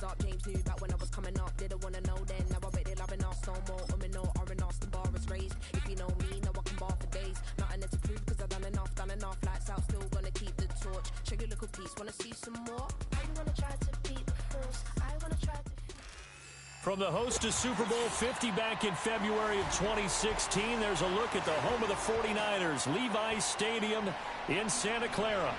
up. James knew back when I was coming up. Didn't wanna know then. Now I bet they loving us no more. No R&Us, the bar is raised. If you know me, now I can bar for days. Nothing there to prove cause I've done enough. Lights out, still gonna keep the torch. Show you a little piece, wanna see some more? I wanna try to beat the force. I wanna try to... From the host to Super Bowl 50 back in February of 2016, there's a look at the home of the 49ers, Levi's Stadium in Santa Clara.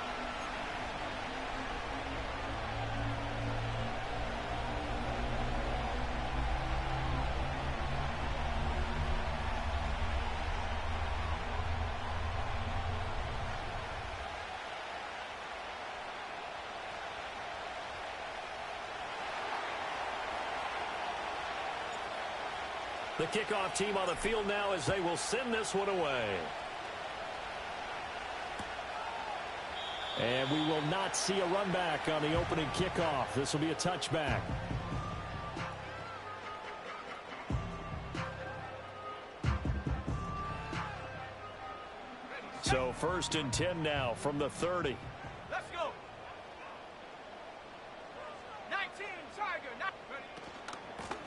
The kickoff team on the field now as they will send this one away. And we will not see a run back on the opening kickoff. This will be a touchback. So 1st and 10 now from the 30. Let's go. 19, Tiger.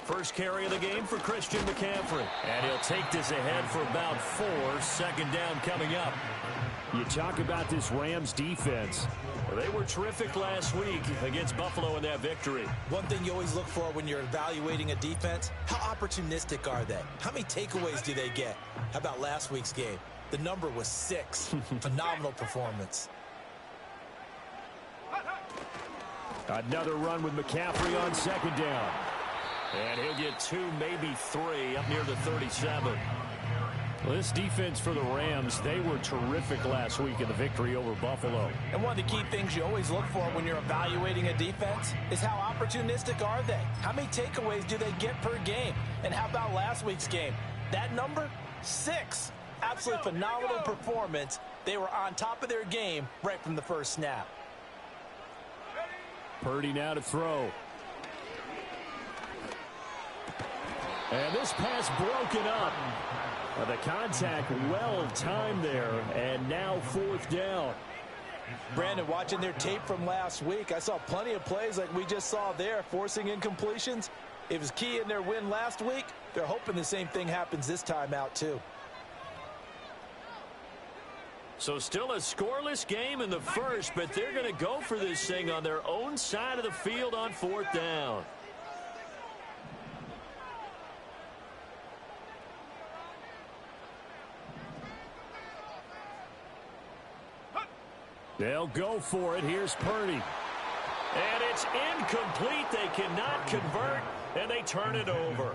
First carry of the game for Christian McCaffrey. And he'll take this ahead for about 4. 2nd down coming up. You talk about this Rams defense. They were terrific last week against Buffalo in that victory. One thing you always look for when you're evaluating a defense, how opportunistic are they? How many takeaways do they get? How about last week's game? The number was 6. Phenomenal performance. Another run with McCaffrey on 2nd down. And he'll get 2, maybe 3 up near the 37. Well, this defense for the Rams, they were terrific last week in the victory over Buffalo. And one of the key things you always look for when you're evaluating a defense is how opportunistic are they? How many takeaways do they get per game? And how about last week's game? That number, 6. Absolutely phenomenal performance. They were on top of their game right from the first snap. Purdy now to throw. And this pass broken up. The contact well timed there, and now 4th down. Brandon, watching their tape from last week, I saw plenty of plays like we just saw there, forcing incompletions. It was key in their win last week. They're hoping the same thing happens this time out too. So still a scoreless game in the first, but they're going to go for this thing on their own side of the field on 4th down. They'll go for it. Here's Purdy. And it's incomplete. They cannot convert, and they turn it over.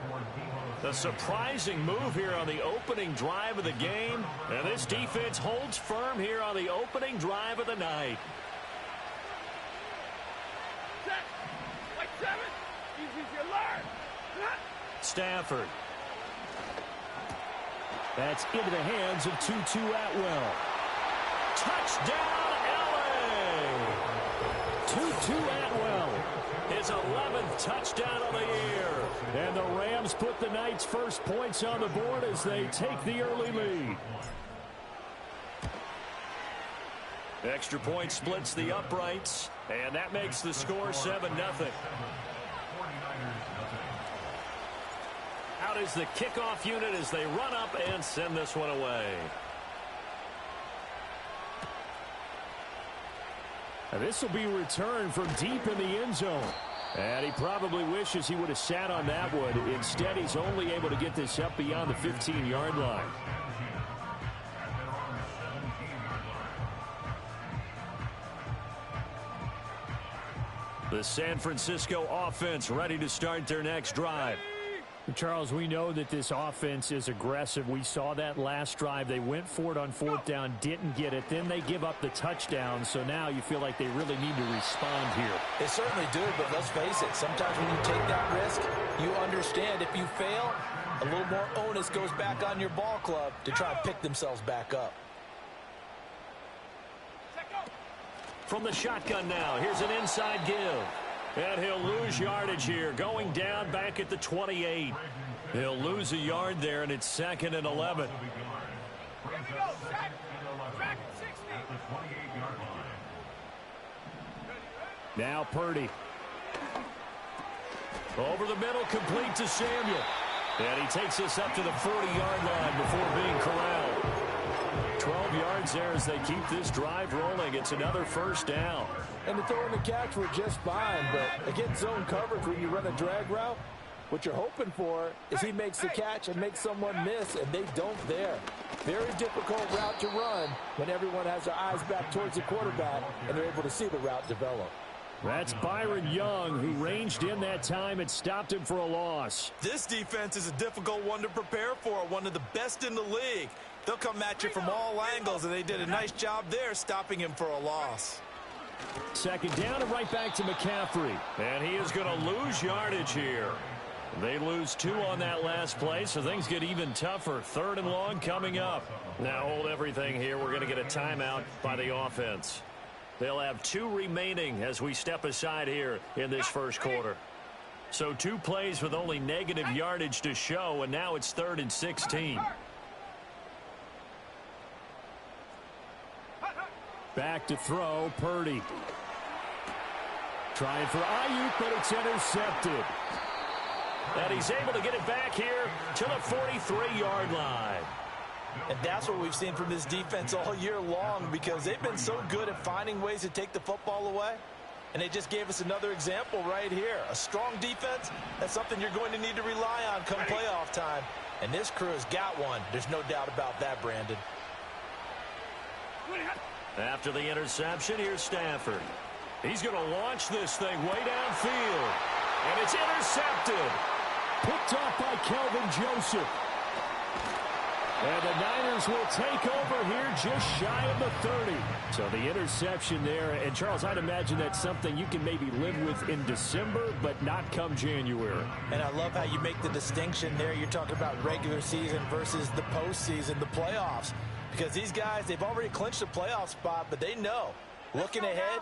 A surprising move here on the opening drive of the game. And this defense holds firm here on the opening drive of the night. Like 7. Easy to learn. Stafford. That's into the hands of Tutu Atwell. Touchdown! Tutu Atwell, his 11th touchdown of the year. And the Rams put the night's first points on the board as they take the early lead. Extra point splits the uprights, and that makes the score 7-0. Out is the kickoff unit as they run up and send this one away. And this will be returned from deep in the end zone. And he probably wishes he would have sat on that one. Instead, he's only able to get this up beyond the 15-yard line. The San Francisco offense ready to start their next drive. Charles, we know that this offense is aggressive. We saw that last drive. They went for it on 4th down, didn't get it. Then they give up the touchdown. So now you feel like they really need to respond here. They certainly do, but let's face it. Sometimes when you take that risk, you understand if you fail, a little more onus goes back on your ball club to try and pick themselves back up. From the shotgun now, here's an inside give. And he'll lose yardage here, going down back at the 28. He'll lose a yard there, and it's 2nd and 11. Now Purdy. Over the middle, complete to Samuel. And he takes us up to the 40-yard line before being corralled. 12 yards there as they keep this drive rolling. It's another first down. And the throw and the catch were just fine, but against zone coverage when you run a drag route, what you're hoping for is he makes the catch and makes someone miss, and they don't there. Very difficult route to run when everyone has their eyes back towards the quarterback and they're able to see the route develop. That's Byron Young, who ranged in that time and stopped him for a loss. This defense is a difficult one to prepare for, one of the best in the league. They'll come at you from all angles, and they did a nice job there stopping him for a loss. Second down and right back to McCaffrey. And he is going to lose yardage here. They lose 2 on that last play, so things get even tougher. 3rd and long coming up. Now hold everything here. We're going to get a timeout by the offense. They'll have 2 remaining as we step aside here in this first quarter. So 2 plays with only negative yardage to show, and now it's 3rd and 16. Back to throw, Purdy. Trying for Ayuk, but it's intercepted. And he's able to get it back here to the 43-yard line. And that's what we've seen from this defense all year long, because they've been so good at finding ways to take the football away. And they just gave us another example right here. A strong defense, that's something you're going to need to rely on come playoff time. And this crew has got one. There's no doubt about that, Brandon. After the interception, here's Stafford. He's going to launch this thing way downfield. And it's intercepted. Picked off by Kelvin Joseph. And the Niners will take over here just shy of the 30. So the interception there. And, Charles, I'd imagine that's something you can maybe live with in December, but not come January. And I love how you make the distinction there. You're talking about regular season versus the postseason, the playoffs. Because these guys, they've already clinched a playoff spot, but they know, looking ahead,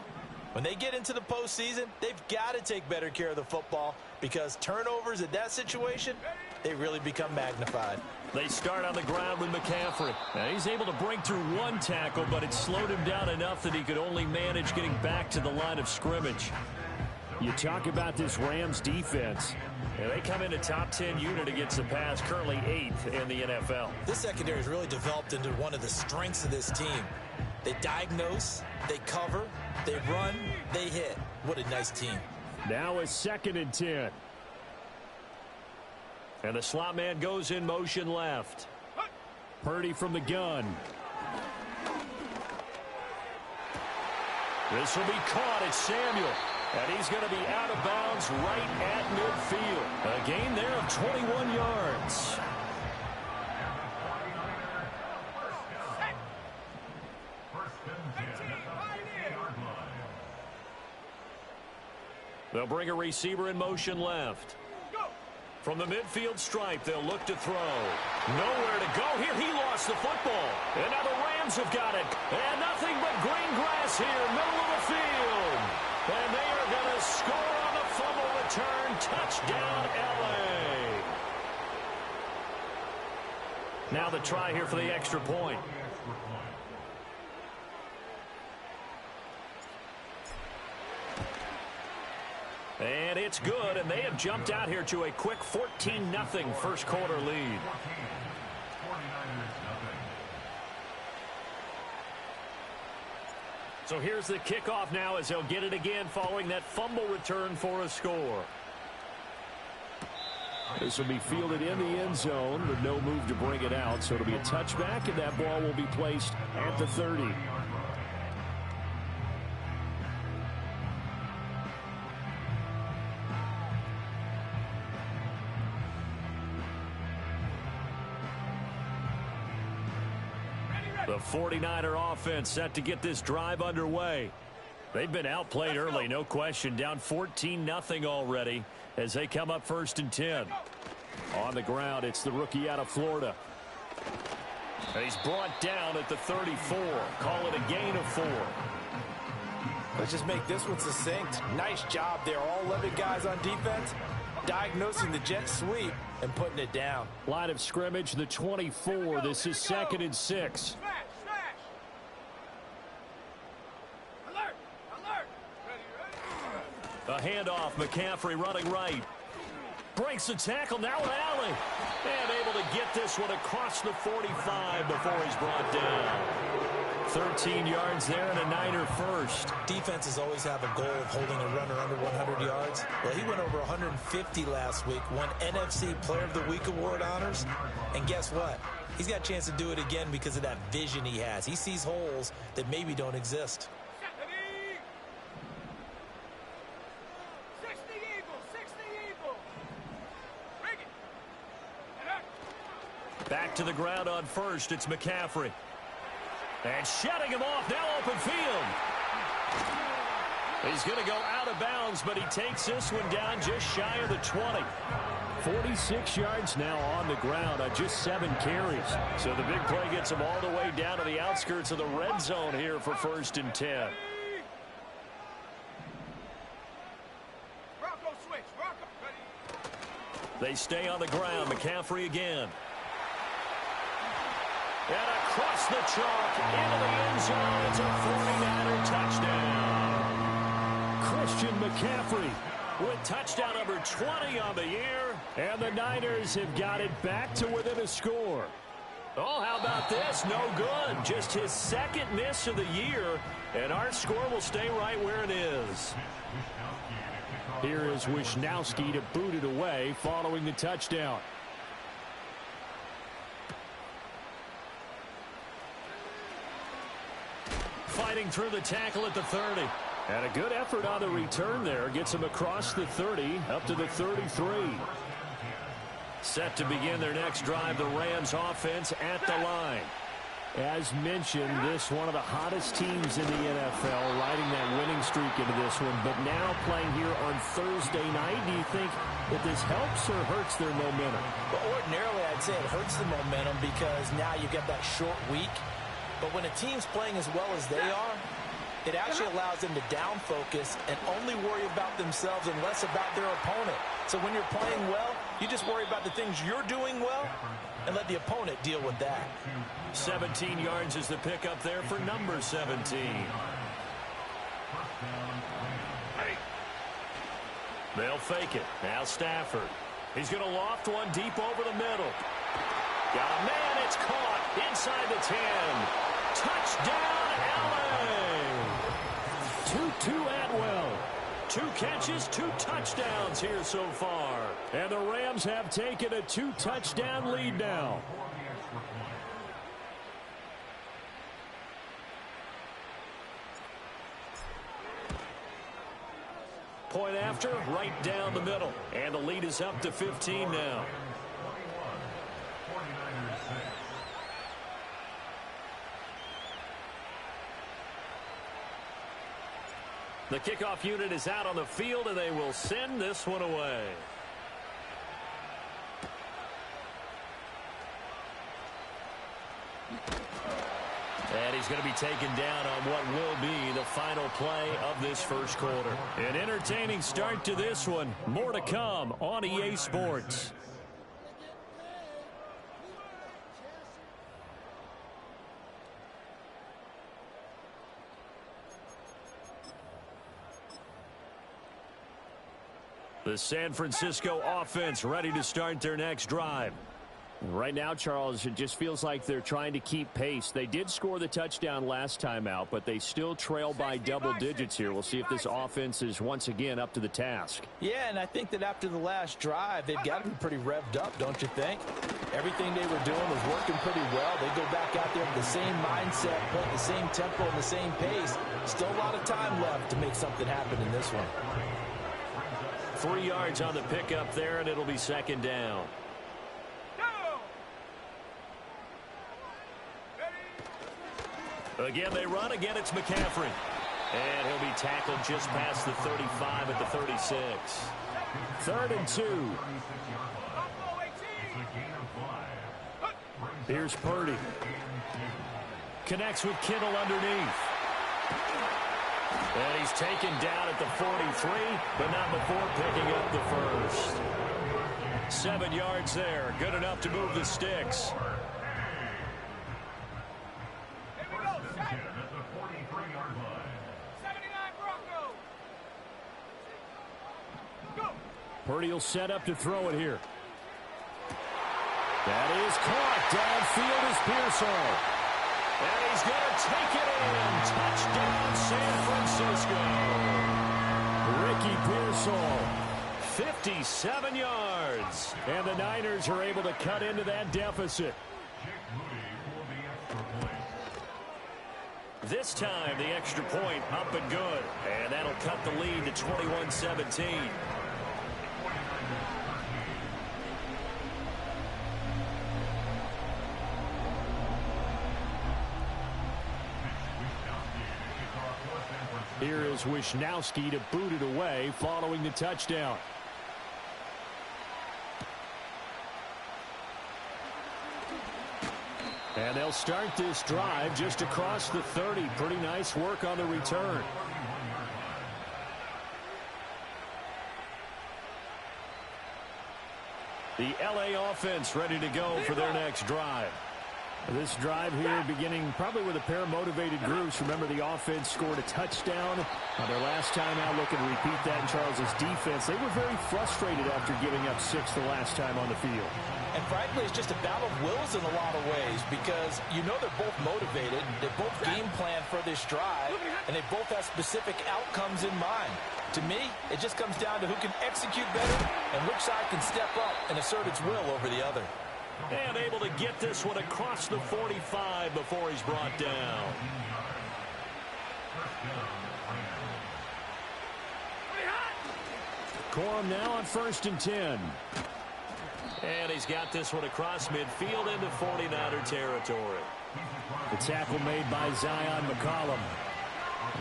when they get into the postseason, they've got to take better care of the football, because turnovers in that situation, they really become magnified. They start on the ground with McCaffrey. Now he's able to break through 1 tackle, but it slowed him down enough that he could only manage getting back to the line of scrimmage. You talk about this Rams defense. And they come in a top 10 unit against the pass, currently 8th in the NFL. This secondary has really developed into one of the strengths of this team. They diagnose, they cover, they run, they hit. What a nice team. Now a 2nd and 10. And the slot man goes in motion left. Purdy from the gun. This will be caught. It's Samuel. And he's going to be out of bounds right at midfield. A gain there of 21 yards. They'll bring a receiver in motion left. From the midfield stripe, they'll look to throw. Nowhere to go here. He lost the football. And now the Rams have got it. And nothing but green grass here, middle of the field. And they are going to score on the fumble return. Touchdown, L.A. Now the try here for the extra point. And it's good, and they have jumped out here to a quick 14-0 first quarter lead. So here's the kickoff now as they'll get it again following that fumble return for a score. This will be fielded in the end zone with no move to bring it out. So it'll be a touchback, and that ball will be placed at the 30. The 49er offense set to get this drive underway. They've been outplayed early, no question. Down 14-0 already as they come up 1st and 10. On the ground, it's the rookie out of Florida. He's brought down at the 34. Call it a gain of 4. Let's just make this one succinct. Nice job there. All 11 guys on defense diagnosing the jet sweep and putting it down. Line of scrimmage, the 24. This is 2nd and 6. A handoff, McCaffrey running right. Breaks the tackle, now an alley. And able to get this one across the 45 before he's brought down. 13 yards there and a Niner first. Defenses always have a goal of holding a runner under 100 yards. Well, he went over 150 last week, won NFC Player of the Week award honors. And guess what? He's got a chance to do it again because of that vision he has. He sees holes that maybe don't exist. 60 Eagles, 60 Eagles. Bring it. Back to the ground on first. It's McCaffrey. And shutting him off. Now open field. He's going to go out of bounds, but he takes this one down just shy of the 20. 46 yards now on the ground on just 7 carries. So the big play gets him all the way down to the outskirts of the red zone here for 1st and 10. Rocco switch. Rocco. Ready. They stay on the ground. McCaffrey again. And across the chalk into the end zone. It's a 49er touchdown. Christian McCaffrey With touchdown number 20 on the year. And the Niners have got it back to within a score. Oh, how about this? No good. Just his 2nd miss of the year. And our score will stay right where it is. Here is Wisnowski to boot it away following the touchdown. Fighting through the tackle at the 30. And a good effort on the return there. Gets him across the 30 up to the 33. Set to begin their next drive, the Rams offense at the line. As mentioned, this one of the hottest teams in the NFL, riding that winning streak into this one. But now playing here on Thursday night, do you think that this helps or hurts their momentum? Well, ordinarily, I'd say it hurts the momentum because now you get that short week. But when a team's playing as well as they are, it actually allows them to down focus and only worry about themselves and less about their opponent. So when you're playing well, you just worry about the things you're doing well and let the opponent deal with that. 17 yards is the pickup there for number 17. They'll fake it. Now Stafford. He's going to loft one deep over the middle. Got a man. It's caught inside the 10. Touchdown, LA. Tutu Atwell. 2 catches, 2 touchdowns here so far. And the Rams have taken a 2-touchdown lead now. Point after, right down the middle. And the lead is up to 15 now. The kickoff unit is out on the field, and they will send this one away. And he's going to be taken down on what will be the final play of this first quarter. An entertaining start to this one. More to come on EA Sports. The San Francisco offense ready to start their next drive. Right now, Charles, it just feels like they're trying to keep pace. They did score the touchdown last time out, but they still trail by double digits here. We'll see if this offense is once again up to the task. Yeah, and I think that after the last drive, they've got to be pretty revved up, don't you think? Everything they were doing was working pretty well. They go back out there with the same mindset, playing the same tempo and the same pace. Still a lot of time left to make something happen in this one. 3 yards on the pickup there, and it'll be 2nd down. Again, they run. Again, it's McCaffrey. And he'll be tackled just past the 35 at the 36. 3rd and 2. Here's Purdy. Connects with Kittle underneath. And he's taken down at the 43, but not before picking up the first. 7 yards there. Good enough to move the sticks. Purdy will set up to throw it here. That is caught. Downfield is Pearsall. And he's going to take it in. Touchdown, San Francisco. Ricky Pearsall. 57 yards. And the Niners are able to cut into that deficit. This time, the extra point up and good. And that'll cut the lead to 21-17. Here is Wisnowski to boot it away following the touchdown. And they'll start this drive just across the 30. Pretty nice work on the return. The LA offense ready to go for their next drive. This drive here beginning probably with a pair of motivated groups. Remember, the offense scored a touchdown their last time out. Looking to repeat that in Charles's defense. They were very frustrated after giving up 6 the last time on the field. And frankly, it's just a battle of wills in a lot of ways because you know they're both motivated. They both game plan for this drive, and they both have specific outcomes in mind. To me, it just comes down to who can execute better and which side can step up and assert its will over the other. And able to get this one across the 45 before he's brought down. Corum now on 1st and 10. And he's got this one across midfield into 49er territory. The tackle made by Zion McCollum.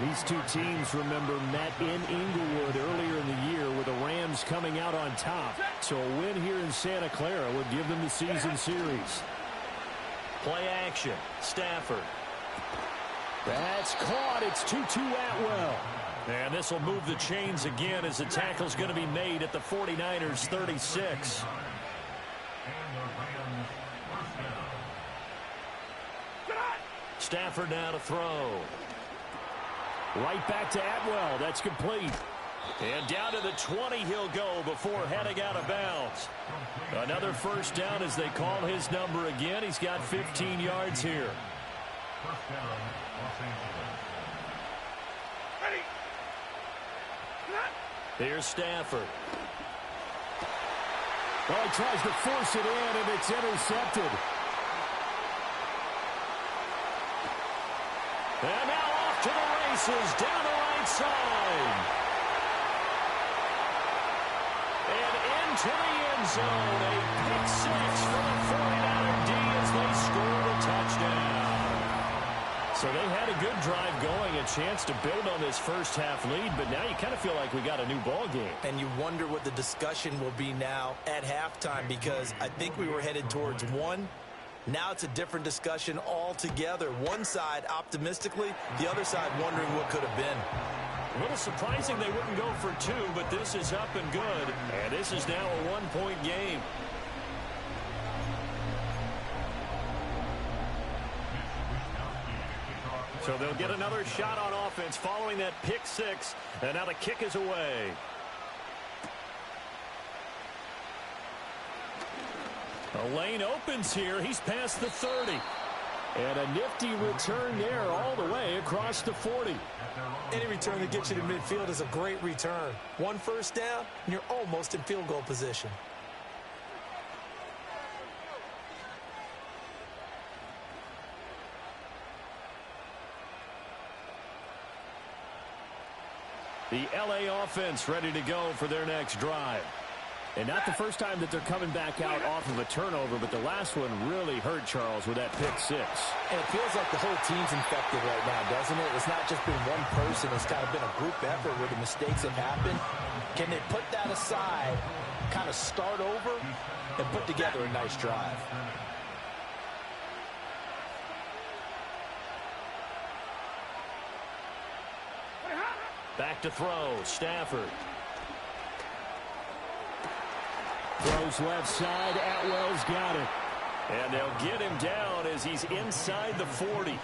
These two teams, remember, met in Inglewood earlier in the year with the Rams coming out on top. So a win here in Santa Clara would give them the season series. Play action. Stafford. That's caught. It's 2-2 Atwell. And this will move the chains again as the tackle's going to be made at the 49ers 36. Stafford now to throw. Right back to Atwell. That's complete. And down to the 20 he'll go before heading out of bounds. Another first down as they call his number again. He's got 15 yards here. Here's Stafford. Well, he tries to force it in, and it's intercepted. And now off to the races down the right side. And into the end zone. A pick 6 for the 49er D as they score a touchdown. So they had a good drive going, a chance to build on this first half lead, but now you kind of feel like we got a new ball game. And you wonder what the discussion will be now at halftime because I think we were headed towards 1. Now it's a different discussion altogether. One side optimistically, the other side wondering what could have been. A little surprising they wouldn't go for 2, but this is up and good. And this is now a 1-point game. So they'll get another shot on offense following that pick 6. And now the kick is away. A lane opens here. He's past the 30. And a nifty return there all the way across the 40. Any return that gets you to midfield is a great return. 1 first down, and you're almost in field goal position. The LA offense ready to go for their next drive. And not the first time that they're coming back out off of a turnover, but the last one really hurt Charles with that pick 6. And it feels like the whole team's infected right now, doesn't it? It's not just been one person. It's kind of been a group effort where the mistakes have happened. Can they put that aside, kind of start over, and put together a nice drive? Back to throw. Stafford. Throws left side. Atwell's got it. And they'll get him down as he's inside the 40.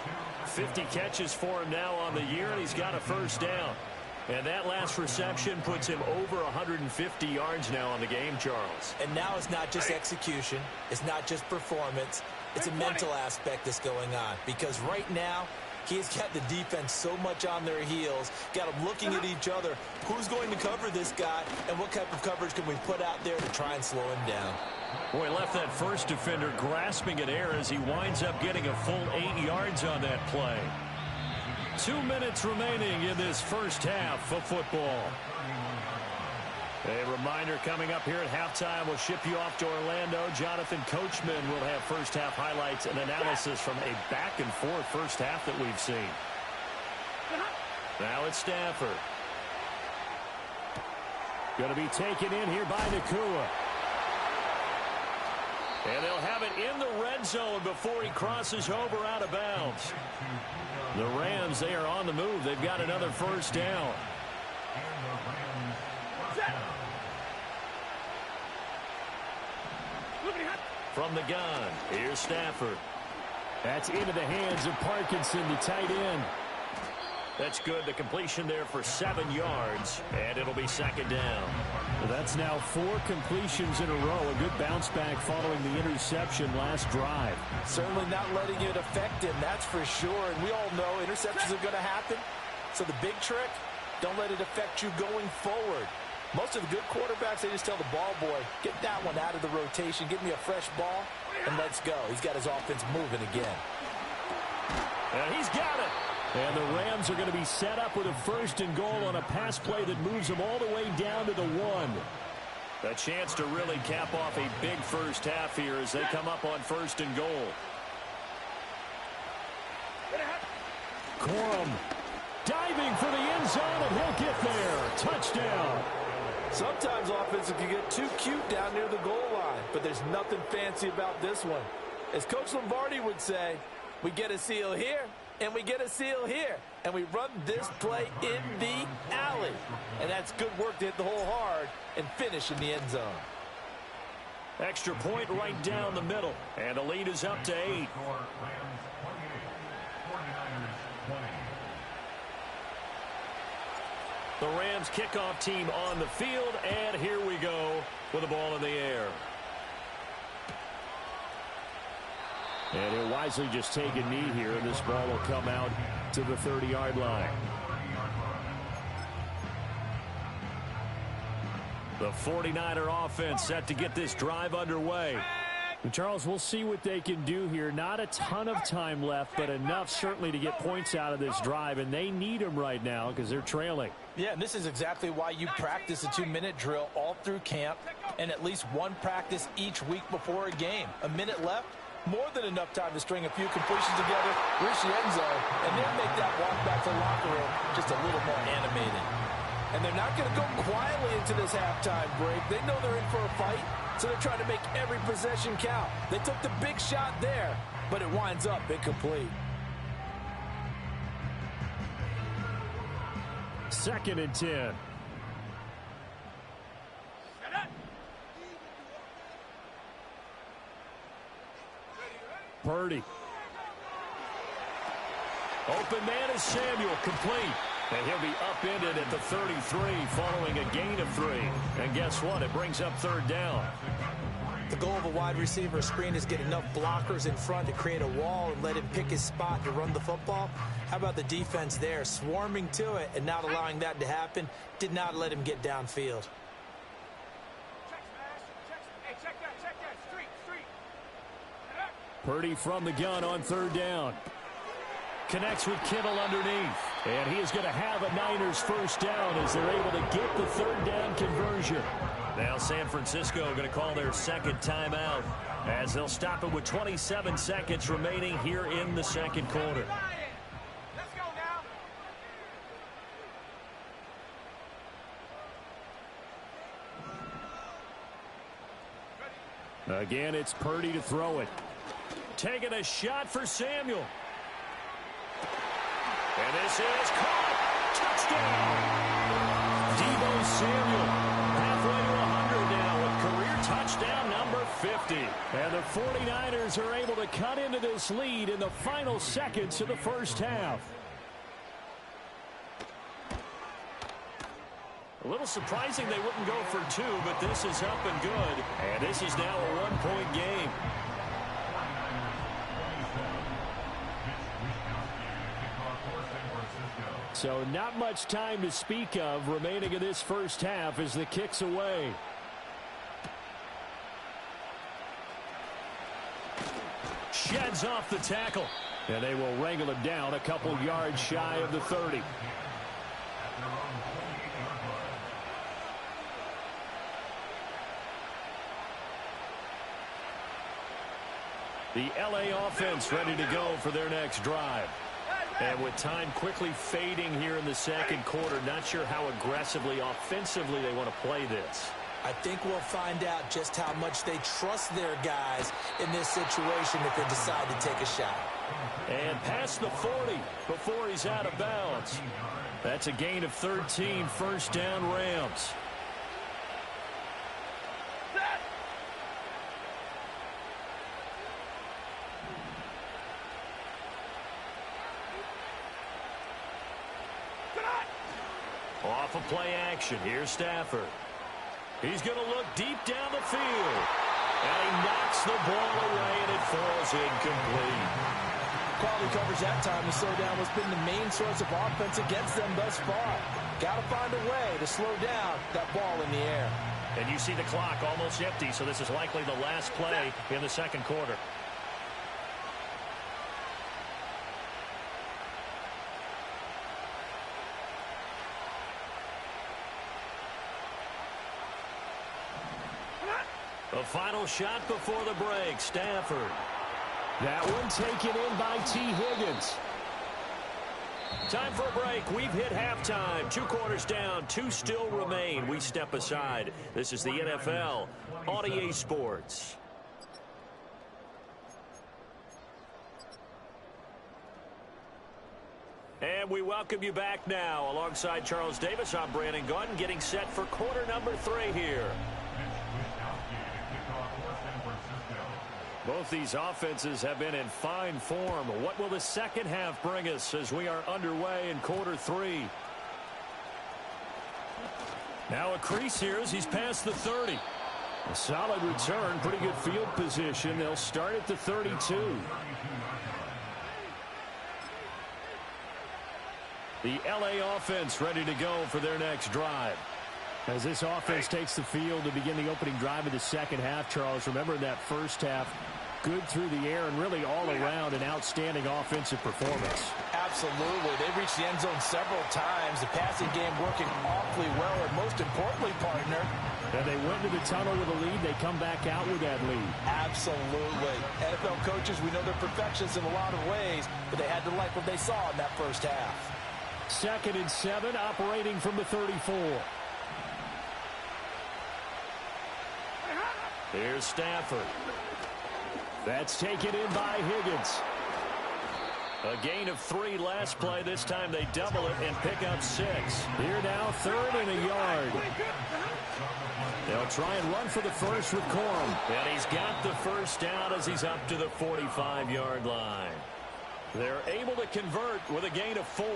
50 catches for him now on the year, and he's got a first down. And that last reception puts him over 150 yards now on the game, Charles. And now it's not just execution. It's not just performance. It's a mental aspect that's going on. Because right now, he's got the defense so much on their heels, got them looking at each other. Who's going to cover this guy, and what type of coverage can we put out there to try and slow him down? Boy, left that first defender grasping at air as he winds up getting a full 8 yards on that play. 2 minutes remaining in this first half of football. A reminder coming up here at halftime. We'll ship you off to Orlando. Jonathan Coachman will have first half highlights and analysis from a back-and-forth first half that we've seen. Now it's Stafford. Going to be taken in here by Nakua. And they'll have it in the red zone before he crosses over out of bounds. The Rams, they are on the move. They've got another first down. From the gun, here's Stafford. That's into the hands of Parkinson, the tight end. That's good. The completion there for 7 yards, and it'll be second down. Well, that's now 4 completions in a row. A good bounce back following the interception last drive. Certainly not letting it affect him, that's for sure. And we all know interceptions are going to happen. So the big trick, don't let it affect you going forward. Most of the good quarterbacks, they just tell the ball boy, get that one out of the rotation, give me a fresh ball, and let's go. He's got his offense moving again. And he's got it. And the Rams are going to be set up with a first and goal on a pass play that moves them all the way down to the 1. A chance to really cap off a big first half here as they come up on first and goal. Corum diving for the end zone, and he'll get there. Touchdown. Sometimes offenses can get too cute down near the goal line, but there's nothing fancy about this one. As Coach Lombardi would say, we get a seal here, and we get a seal here, and we run this play in the alley. And that's good work to hit the hole hard and finish in the end zone. Extra point right down the middle, and the lead is up to 8. The Rams kickoff team on the field, and here we go with the ball in the air. And he'll wisely just take a knee here, and this ball will come out to the 30-yard line. The 49er offense set to get this drive underway. And Charles, we'll see what they can do here. Not a ton of time left, but enough certainly to get points out of this drive, and they need them right now because they're trailing. Yeah, and this is exactly why you practice a 2-minute drill all through camp and at least one practice each week before a game. A minute left, more than enough time to string a few completions together, reach the end zone, and then make that walk back to the locker room just a little more animated. And they're not going to go quietly into this halftime break. They know they're in for a fight, so they're trying to make every possession count. They took the big shot there, but it winds up incomplete. 2nd and 10. Purdy. Open man is Samuel, complete. And he'll be upended at the 33 following a gain of 3. And guess what? It brings up 3rd down. The goal of a wide receiver screen is get enough blockers in front to create a wall and let him pick his spot to run the football. How about the defense there, swarming to it and not allowing that to happen? Did not let him get downfield. Purdy from the gun on 3rd down. Connects with Kittle underneath. And he is going to have a Niners first down as they're able to get the 3rd down conversion. Now San Francisco going to call their second timeout as they'll stop it with 27 seconds remaining here in the second quarter. Let's go now. Again, it's Purdy to throw it. Taking a shot for Samuel. And this is caught. Touchdown. Deebo Samuel halfway to 100 now with career touchdown number 50. And the 49ers are able to cut into this lead in the final seconds of the first half. A little surprising they wouldn't go for two, but this is up and good. And this is now a one-point game. So not much time to speak of remaining in this first half as the kick's away. Sheds off the tackle. And they will wrangle him down a couple yards shy of the 30. The LA offense ready to go for their next drive. And with time quickly fading here in the second quarter, not sure how aggressively, offensively they want to play this. I think we'll find out just how much they trust their guys in this situation if they decide to take a shot. And past the 40 before he's out of bounds. That's a gain of 13, first down Rams. Off of play action, here's Stafford. He's going to look deep down the field. And he knocks the ball away, and it falls incomplete. Quality coverage that time to slow down what's been the main source of offense against them thus far. Got to find a way to slow down that ball in the air. And you see the clock almost empty, so this is likely the last play in the second quarter. The final shot before the break, Stafford. That one taken in by T. Higgins. Time for a break. We've hit halftime. 2 quarters down. 2 still remain. We step aside. This is the NFL on EA Sports. And we welcome you back now. Alongside Charles Davis, I'm Brandon Gunn, getting set for quarter number 3 here. Both these offenses have been in fine form. What will the second half bring us as we are underway in quarter 3? Now a crease here as he's past the 30. A solid return, pretty good field position. They'll start at the 32. The LA offense ready to go for their next drive. As this offense takes the field to begin the opening drive of the second half, Charles, remember in that first half, good through the air and really all around an outstanding offensive performance. Absolutely. They reached the end zone several times. The passing game working awfully well, and most importantly, partner. And they went to the tunnel with a lead. They come back out with that lead. Absolutely. NFL coaches, we know they're perfectionists in a lot of ways, but they had to like what they saw in that first half. 2nd and 7, operating from the 34. Here's Stafford. That's taken in by Higgins. A gain of 3 last play. This time they double it and pick up 6. Here now, 3rd and a yard. They'll try and run for the first with Corum. And he's got the first down as he's up to the 45-yard line. They're able to convert with a gain of 4.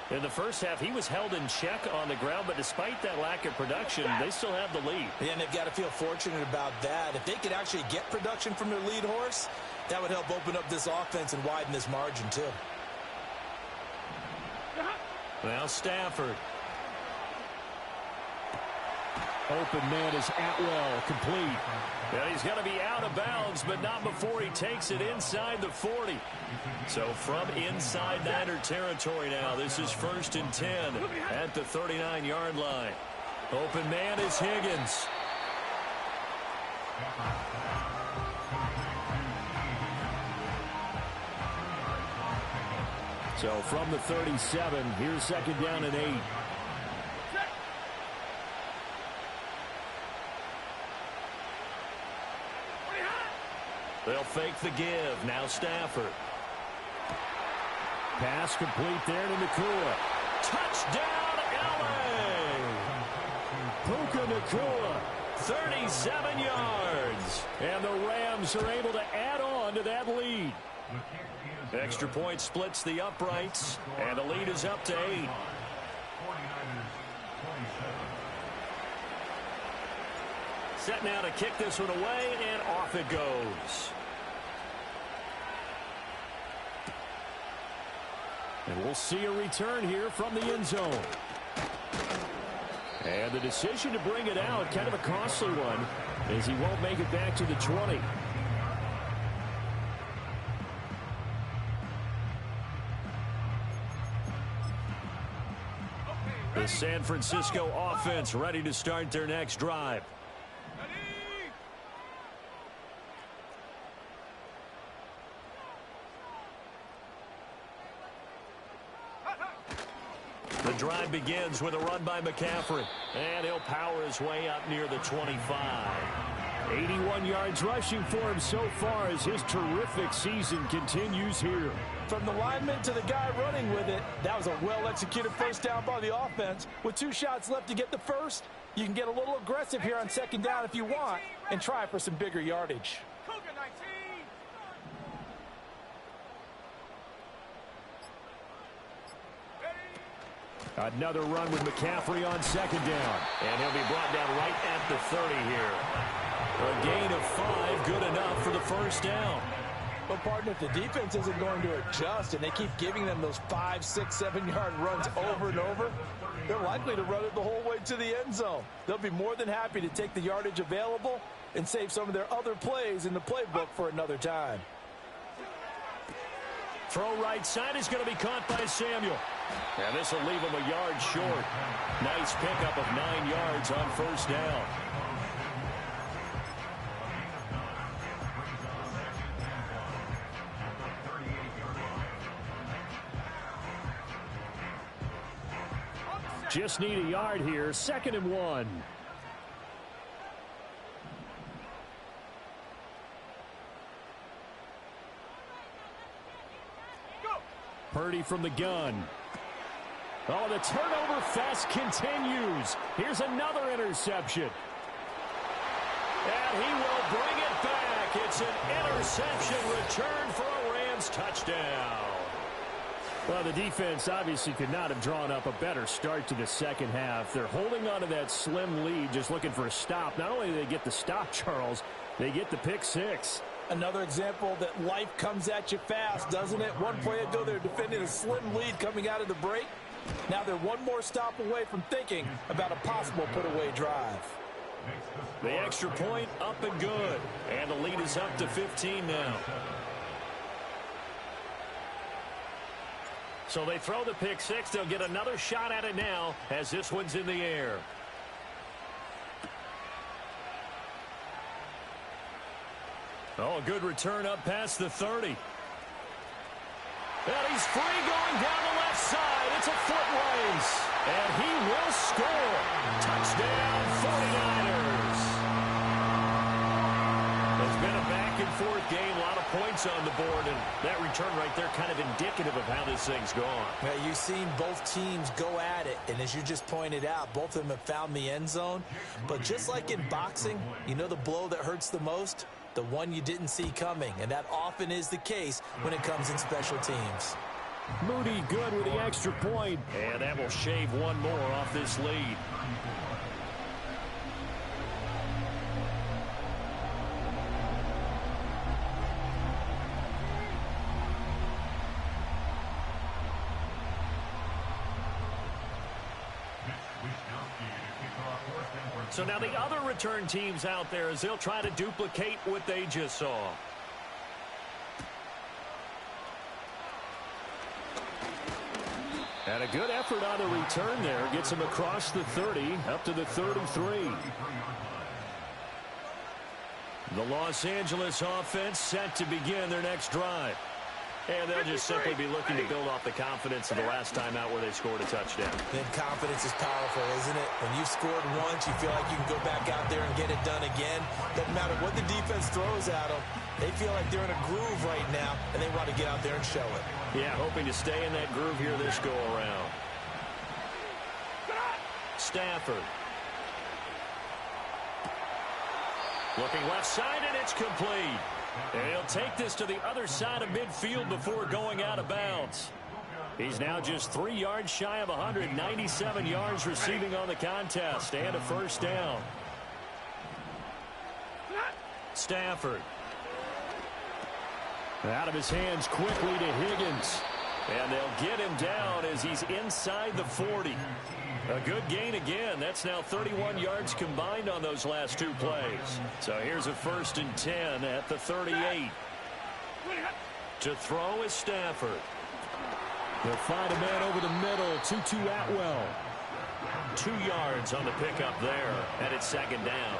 In the first half, he was held in check on the ground, but despite that lack of production, they still have the lead. Yeah, and they've got to feel fortunate about that. If they could actually get production from their lead horse, that would help open up this offense and widen this margin, too. Now Stafford. Open man is Atwell, complete. And he's going to be out of bounds, but not before he takes it inside the 40. So from inside Niner territory now, this is 1st and 10 at the 39-yard line. Open man is Higgins. So from the 37, here's 2nd down and 8. They'll fake the give. Now Stafford. Pass complete there to Nakua. Touchdown, LA! Puka Nakua. 37 yards. And the Rams are able to add on to that lead. Extra point splits the uprights, and the lead is up to 8. Set now to kick this one away, and off it goes. And we'll see a return here from the end zone. And the decision to bring it out, kind of a costly one, as he won't make it back to the 20. The San Francisco offense ready to start their next drive. The drive begins with a run by McCaffrey. And he'll power his way up near the 25. 81 yards rushing for him so far as his terrific season continues here. From the lineman to the guy running with it, that was a well-executed first down by the offense. With 2 shots left to get the first, you can get a little aggressive here on second down if you want and try for some bigger yardage. Another run with McCaffrey on second down. And he'll be brought down right at the 30 here. A gain of 5, good enough for the first down. Well, partner, if the defense isn't going to adjust and they keep giving them those 5, 6, 7-yard runs over and over, they're likely to run it the whole way to the end zone. They'll be more than happy to take the yardage available and save some of their other plays in the playbook for another time. Throw right side is going to be caught by Samuel. And this will leave him a yard short. Nice pickup of 9 yards on first down. Just need a yard here. 2nd and 1. Purdy from the gun. Oh, the turnover fest continues. Here's another interception. And he will bring it back. It's an interception return for a Rams touchdown. Well, the defense obviously could not have drawn up a better start to the second half. They're holding on to that slim lead, just looking for a stop. Not only do they get the stop, Charles, they get the pick 6. Another example that life comes at you fast, doesn't it? One play ago, they're defending a slim lead coming out of the break. Now they're one more stop away from thinking about a possible put-away drive. The extra point up and good. And the lead is up to 15 now. So they throw the pick 6. They'll get another shot at it now as this one's in the air. Oh, a good return up past the 30. And he's free going down the left side. It's a foot race. And he will score. Touchdown, 49ers. It's been a back-and-forth game. A lot of points on the board. And that return right there kind of indicative of how this thing's gone. Yeah, you've seen both teams go at it. And as you just pointed out, both of them have found the end zone. But just like in boxing, you know the blow that hurts the most? The one you didn't see coming, and that often is the case when it comes in special teams. Moody good with the extra point. And that will shave one more off this lead. So now the other return teams out there as they'll try to duplicate what they just saw. And a good effort on the return there. Gets him across the 30, up to the 33. The Los Angeles offense set to begin their next drive. And they'll just simply be looking to build off the confidence of the last time out where they scored a touchdown. Then confidence is powerful, isn't it? When you've scored once, you feel like you can go back out there and get it done again. Doesn't matter what the defense throws at them. They feel like they're in a groove right now, and they want to get out there and show it. Yeah, hoping to stay in that groove here this go-around. Stafford. Looking left side, and it's complete. And he'll take this to the other side of midfield before going out of bounds. He's now just 3 yards shy of 197 yards receiving on the contest, and a first down. Stafford. Out of his hands quickly to Higgins. And they'll get him down as he's inside the 40. A good gain again. That's now 31 yards combined on those last 2 plays. So here's a 1st and 10 at the 38. To throw is Stafford. They'll find a man over the middle. 2-2 Atwell. 2 yards on the pickup there, and it's 2nd down.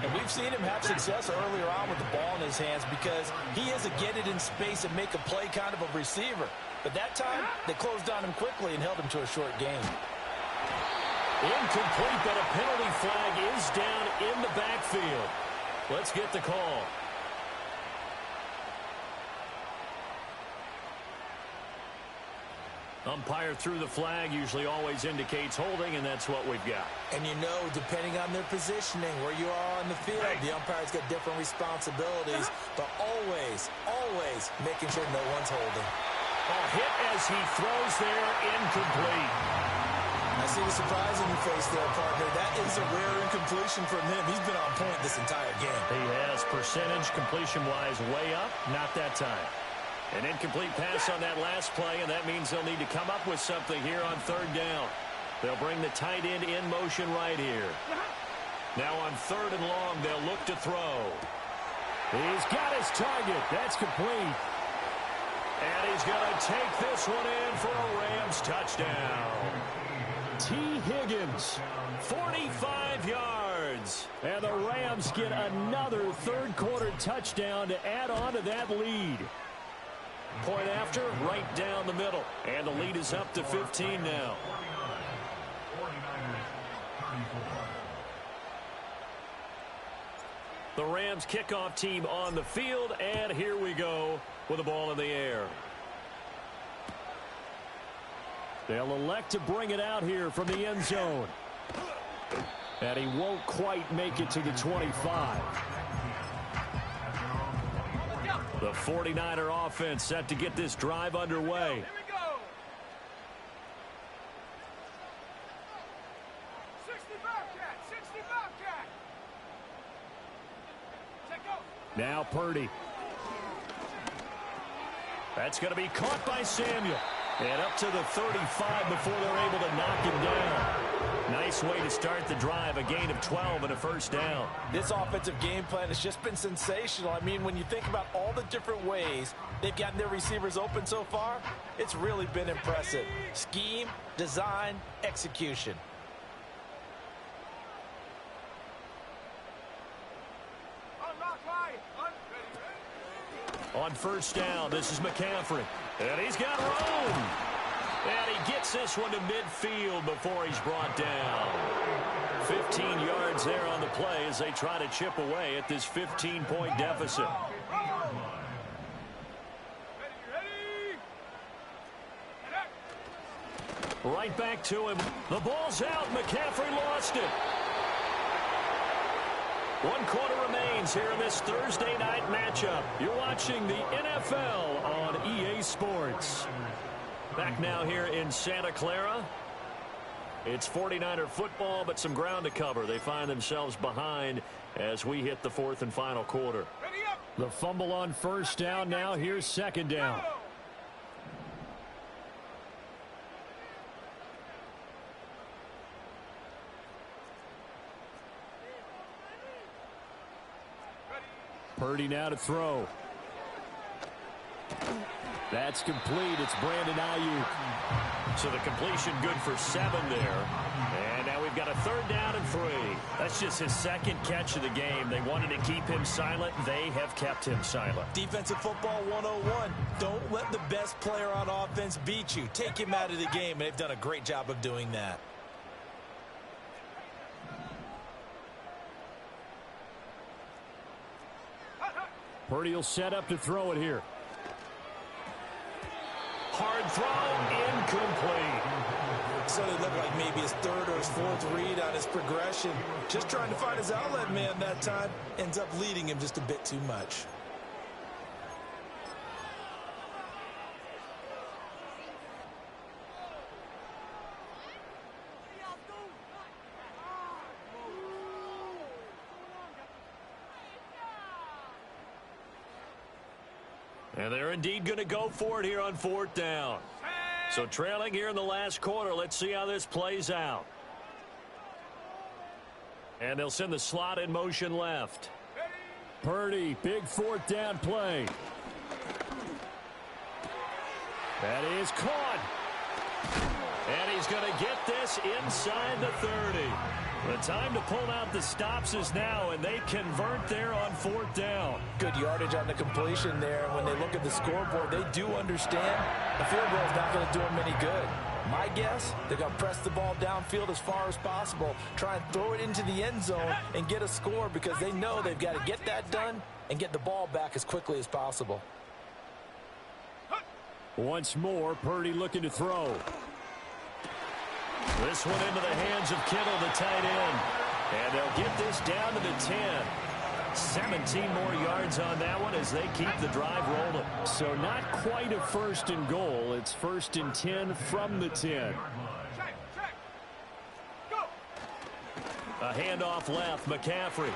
And we've seen him have success earlier on with the ball in his hands because he is a get it in space and make a play kind of a receiver. But that time, they closed on him quickly and held him to a short gain. Incomplete, but a penalty flag is down in the backfield. Let's get the call. Umpire threw the flag, usually always indicates holding, and that's what we've got. And you know, depending on their positioning, where you are on the field, the umpire's got different responsibilities, but always, always making sure no one's holding. Hit as he throws there, incomplete. I see the surprise in your face there, partner. That is a rare incompletion from him. He's been on point this entire game. He has percentage completion-wise way up, not that time. An incomplete pass on that last play, and that means they'll need to come up with something here on 3rd down. They'll bring the tight end in motion right here. Now on 3rd and long, they'll look to throw. He's got his target. That's complete. And he's going to take this one in for a Rams touchdown. T. Higgins. 45 yards. And the Rams get another 3rd quarter touchdown to add on to that lead. Point after, right down the middle. And the lead is up to 15 now. The Rams kickoff team on the field, and here we go with the ball in the air. They'll elect to bring it out here from the end zone. And he won't quite make it to the 25. The 49er offense set to get this drive underway. Here we go. 60 Bobcat, 60 Bobcat. Check go. Now Purdy. That's going to be caught by Samuel. And up to the 35 before they're able to knock him down. Nice way to start the drive, a gain of 12 and a first down. This offensive game plan has just been sensational. I mean, when you think about all the different ways they've gotten their receivers open so far, it's really been impressive. Scheme, design, execution. Unlock line. Ready. On 1st down, this is McCaffrey. And he's got room. And he gets this one to midfield before he's brought down. 15 yards there on the play as they try to chip away at this 15-point deficit. Ready. Right back to him. The ball's out. McCaffrey lost it. 1 quarter remains here in this Thursday night matchup. You're watching the NFL on EA Sports. Back now here in Santa Clara. It's 49er football, but some ground to cover. They find themselves behind as we hit the 4th and final quarter. Ready up. The fumble on 1st down. Now here's 2nd down. Purdy now to throw. That's complete. It's Brandon Ayuk. So the completion good for 7 there. And now we've got a 3rd down and 3. That's just his 2nd catch of the game. They wanted to keep him silent. They have kept him silent. Defensive football 101. Don't let the best player on offense beat you. Take him out of the game, and they've done a great job of doing that. Purdy will set up to throw it here. Hard throw, incomplete. So it looked like maybe his 3rd or his 4th read on his progression. Just trying to find his outlet man that time. Ends up leading him just a bit too much. And they're indeed going to go for it here on 4th down. So trailing here in the last quarter. Let's see how this plays out. And they'll send the slot in motion left. Purdy, big 4th down play. That is caught. And he's going to get this inside the 30. The time to pull out the stops is now, and they convert there on 4th down. Good yardage on the completion there. When they look at the scoreboard, they do understand the field goal is not going to do them any good. My guess, they're going to press the ball downfield as far as possible, try and throw it into the end zone and get a score because they know they've got to get that done and get the ball back as quickly as possible. Once more, Purdy looking to throw. This one into the hands of Kittle, the tight end. And they'll get this down to the 10. 17 more yards on that one as they keep the drive rolling. So not quite a 1st and goal. It's 1st and 10 from the 10. Check. Go. A handoff left, McCaffrey.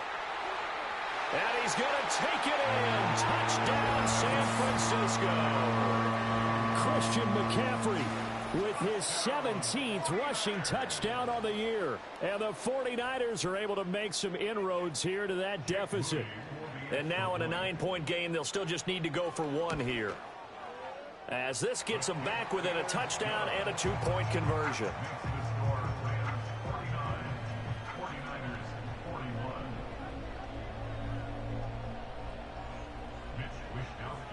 And he's going to take it in. Touchdown, San Francisco. Christian McCaffrey with his 17th rushing touchdown on the year. And the 49ers are able to make some inroads here to that deficit. And now in a 9-point game, they'll still just need to go for 1 here, as this gets them back within a touchdown and a 2-point conversion.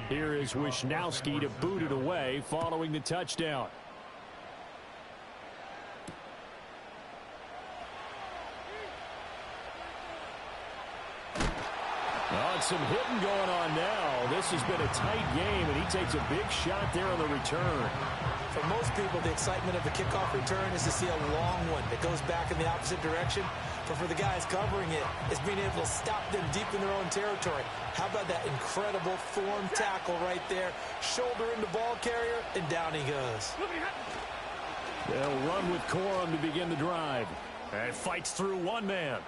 Here is Wisnowski to boot it away following the touchdown. Some hitting going on now. This has been a tight game, and he takes a big shot there on the return. For most people, the excitement of a kickoff return is to see a long one that goes back in the opposite direction. But for the guys covering it, it's being able to stop them deep in their own territory. How about that incredible form tackle right there? Shoulder in the ball carrier, and down he goes. They'll run with Corum to begin the drive. And fights through one man.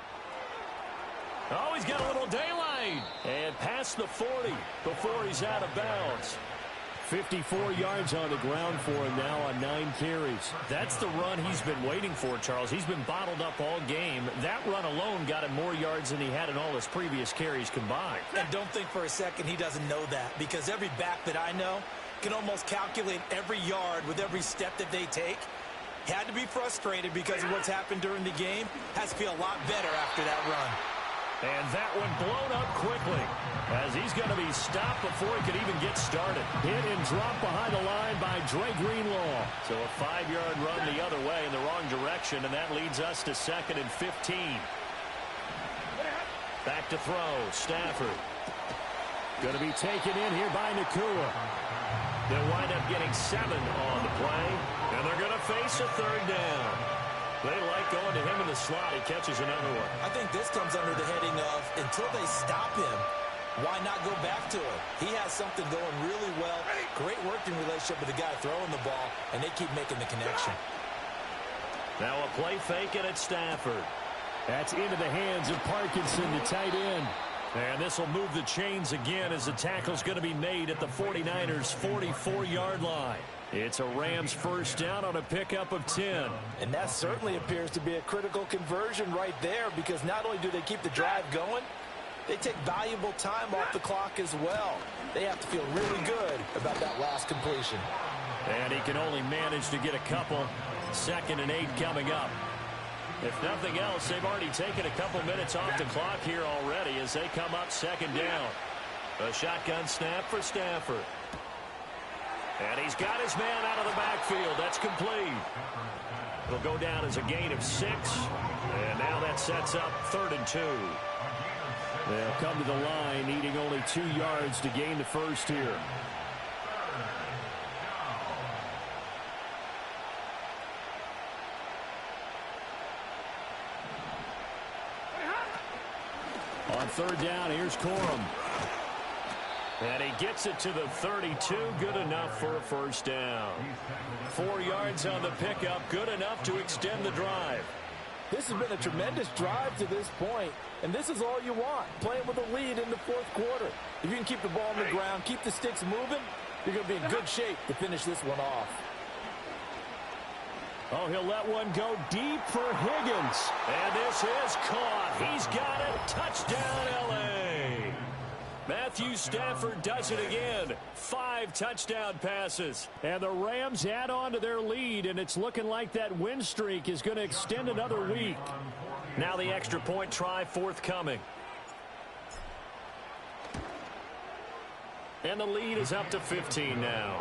Oh, he's got a little daylight. And past the 40 before he's out of bounds. 54 yards on the ground for him now on 9 carries. That's the run he's been waiting for, Charles. He's been bottled up all game. That run alone got him more yards than he had in all his previous carries combined. And don't think for a second he doesn't know that, because every back that I know can almost calculate every yard with every step that they take. Had to be frustrated because of what's happened during the game. Has to feel a lot better after that run. And that one blown up quickly as he's going to be stopped before he could even get started. Hit and drop behind the line by Dre Greenlaw. So a 5-yard run the other way in the wrong direction, and that leads us to 2nd and 15. Back to throw, Stafford. Going to be taken in here by Nakua. They'll wind up getting 7 on the play, and they're going to face a 3rd down. They like going to him in the slot. He catches another one. I think this comes under the heading of, until they stop him, why not go back to it? He has something going really well. Great working relationship with the guy throwing the ball, and they keep making the connection. Now a play fake, and it's Stafford. That's into the hands of Parkinson, the tight end. And this will move the chains again as the tackle's going to be made at the 49ers' 44-yard line. It's a Rams 1st down on a pickup of 10. And that certainly appears to be a critical conversion right there, because not only do they keep the drive going, they take valuable time off the clock as well. They have to feel really good about that last completion. And he can only manage to get a couple. 2nd and 8 coming up. If nothing else, they've already taken a couple minutes off the clock here already as they come up 2nd down. A shotgun snap for Stafford. And he's got his man out of the backfield. That's complete. It'll go down as a gain of 6. And now that sets up 3rd and 2. They'll come to the line, needing only 2 yards to gain the first here. On 3rd down, here's Corum. And he gets it to the 32. Good enough for a 1st down. 4 yards on the pickup. Good enough to extend the drive. This has been a tremendous drive to this point, and this is all you want, playing with a lead in the fourth quarter. If you can keep the ball on the ground, keep the sticks moving, you're going to be in good shape to finish this one off. Oh, he'll let one go deep for Higgins. And this is caught. He's got it. Touchdown, L.A. Matthew Stafford does it again. 5 touchdown passes. And the Rams add on to their lead, and it's looking like that win streak is going to extend another week. Now the extra point try forthcoming. And the lead is up to 15 now.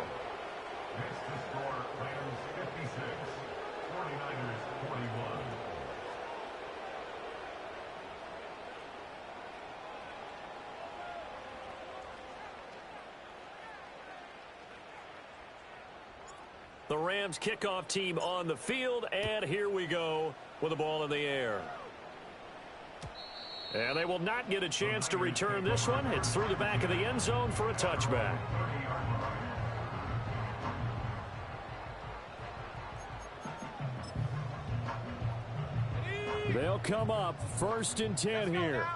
The Rams kickoff team on the field, and here we go with the ball in the air. And they will not get a chance to return this one. It's through the back of the end zone for a touchback. They'll come up 1st and 10 here.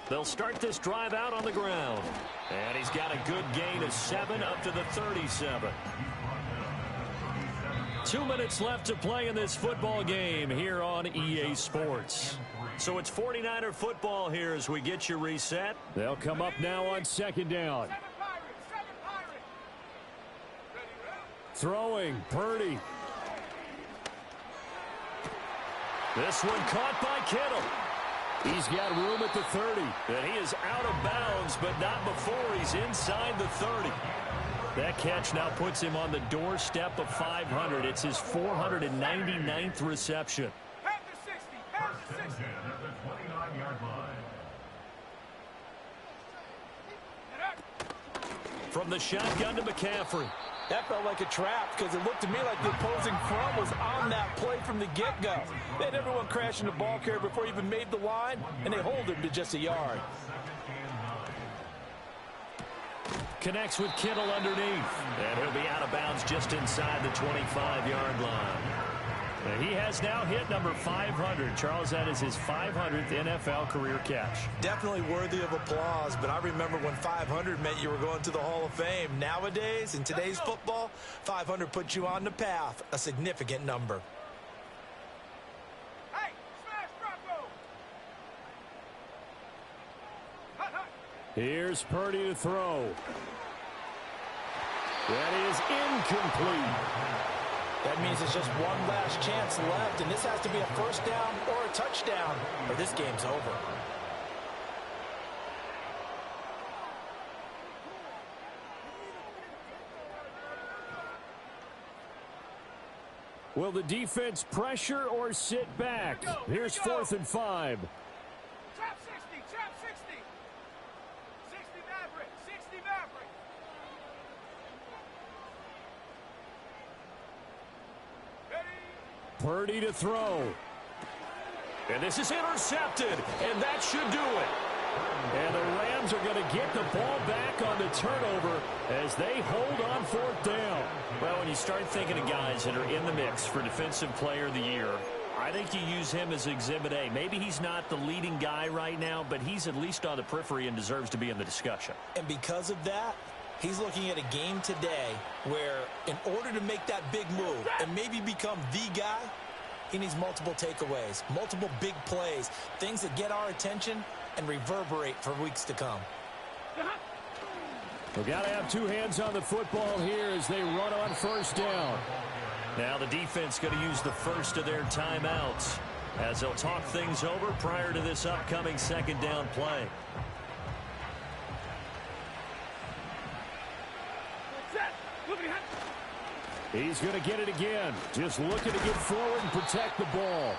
They'll start this drive out on the ground. And he's got a good gain of 7 up to the 37. 2 minutes left to play in this football game here on EA Sports. So it's 49er football here as we get you reset. They'll come up now on 2nd down. Throwing, Purdy. This one caught by Kittle. He's got room at the 30. And he is out of bounds, but not before he's inside the 30. That catch now puts him on the doorstep of 500. It's his 499th reception. From the shotgun to McCaffrey. That felt like a trap because it looked to me like the opposing front was on that play from the get-go. They had everyone crashing the ball carrier before he even made the line, and they hold him to just a yard. Connects with Kittle underneath. And he'll be out of bounds just inside the 25-yard line. And he has now hit number 500. Charles, that is his 500th NFL career catch. Definitely worthy of applause, but I remember when 500 meant you were going to the Hall of Fame. Nowadays, in today's football, 500 puts you on the path, a significant number. Hey, smash Bronco! Here's Purdy to throw. That is incomplete. That means it's just one last chance left, and this has to be a 1st down or a touchdown, or this game's over. Will the defense pressure or sit back? Here's 4th and 5. Trap 60, trap 60. 60 Maverick, 60 Maverick. Purdy to throw. And this is intercepted, and that should do it. And the Rams are going to get the ball back on the turnover as they hold on 4th down. Well, when you start thinking of guys that are in the mix for Defensive Player of the Year, I think you use him as Exhibit A. Maybe he's not the leading guy right now, but he's at least on the periphery and deserves to be in the discussion. And because of that, he's looking at a game today where in order to make that big move and maybe become the guy, he needs multiple takeaways, multiple big plays, things that get our attention and reverberate for weeks to come. We've got to have 2 hands on the football here as they run on 1st down. Now the defense going to use the first of their timeouts as they'll talk things over prior to this upcoming 2nd down play. He's going to get it again. Just looking to get forward and protect the ball.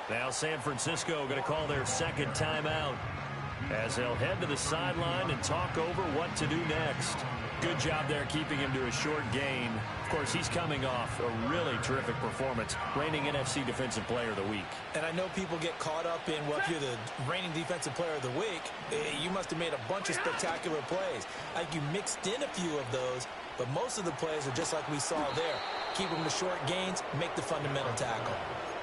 Now San Francisco going to call their 2nd timeout. as they'll head to the sideline and talk over what to do next. Good job there keeping him to a short gain. Of course, he's coming off a really terrific performance, reigning NFC Defensive Player of the Week. And I know people get caught up in, well, if you're the reigning Defensive Player of the Week, you must have made a bunch of spectacular plays. I think you mixed in a few of those, but most of the plays are just like we saw there. Keep them to short gains, make the fundamental tackle.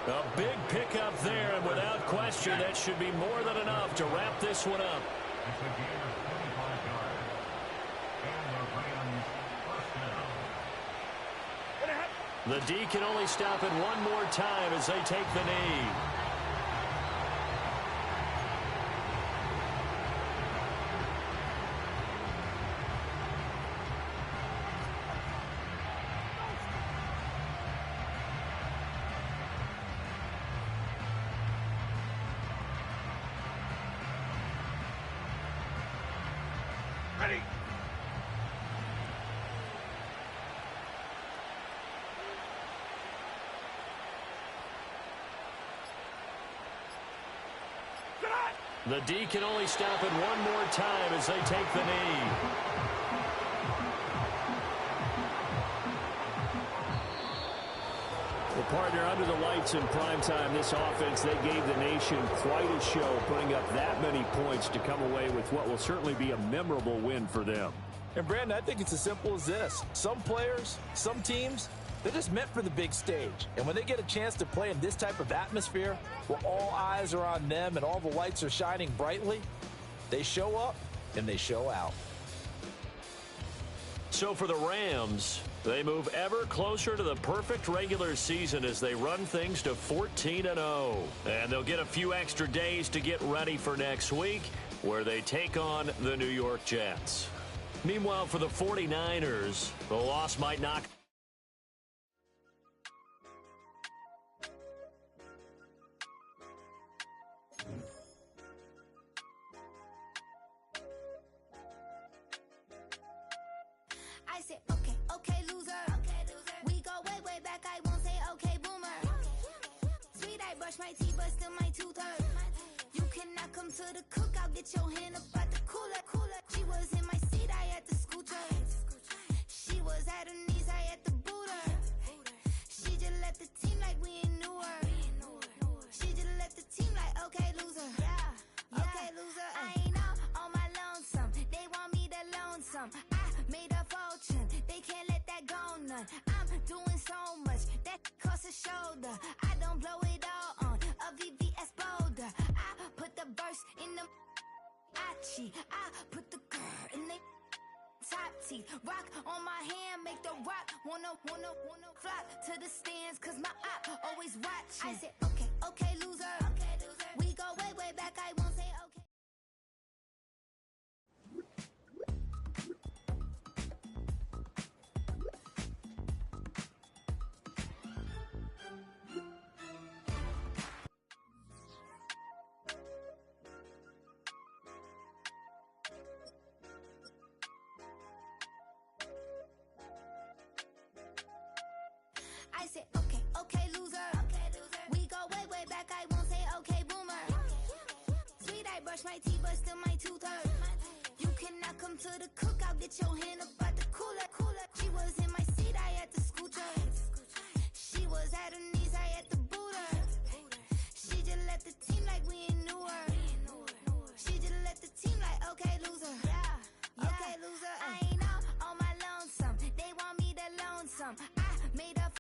A big pickup there, and without question, that should be more than enough to wrap this one up. The D can only stop it one more time as they take the knee. Ready. The D can only stop it one more time as they take the knee. Well, partner, under the lights in primetime, this offense, they gave the nation quite a show, putting up that many points to come away with what will certainly be a memorable win for them. And, Brandon, I think it's as simple as this. Some players, some teams, they're just meant for the big stage. And when they get a chance to play in this type of atmosphere, where all eyes are on them and all the lights are shining brightly, they show up and they show out. So for the Rams, they move ever closer to the perfect regular season as they run things to 14-0. And they'll get a few extra days to get ready for next week, where they take on the New York Jets. Meanwhile, for the 49ers, the loss might knock I said, okay, okay, loser. We go way, way back. I won't say, okay, boomer. Sweet, I brush my teeth, but still my tooth hurt. You cannot come to the cookout. Get your hand up at the cooler. She was in my seat. I had to scoot her. She was at her knees. I had to boot her. She just left the team like we ain't knew her. She just left the team like, okay, loser. Yeah, okay, loser. I ain't out on my lonesome. They want me to loan some. Made a fortune, they can't let that go none. I'm doing so much, that costs a shoulder. I don't blow it all on a VVS boulder. I put the verse in the Achi. I put the girl in the top teeth. Rock on my hand, make the rock wanna flock to the stands, cause my eye always watching. I said, okay, okay, loser. We go way, way back, I won't say okay. I said, okay, okay, loser. We go way, way back. I won't say, okay, boomer. Sweet, I brush my teeth, but still my tooth hurt. You cannot come to the cookout. Get your hand up at the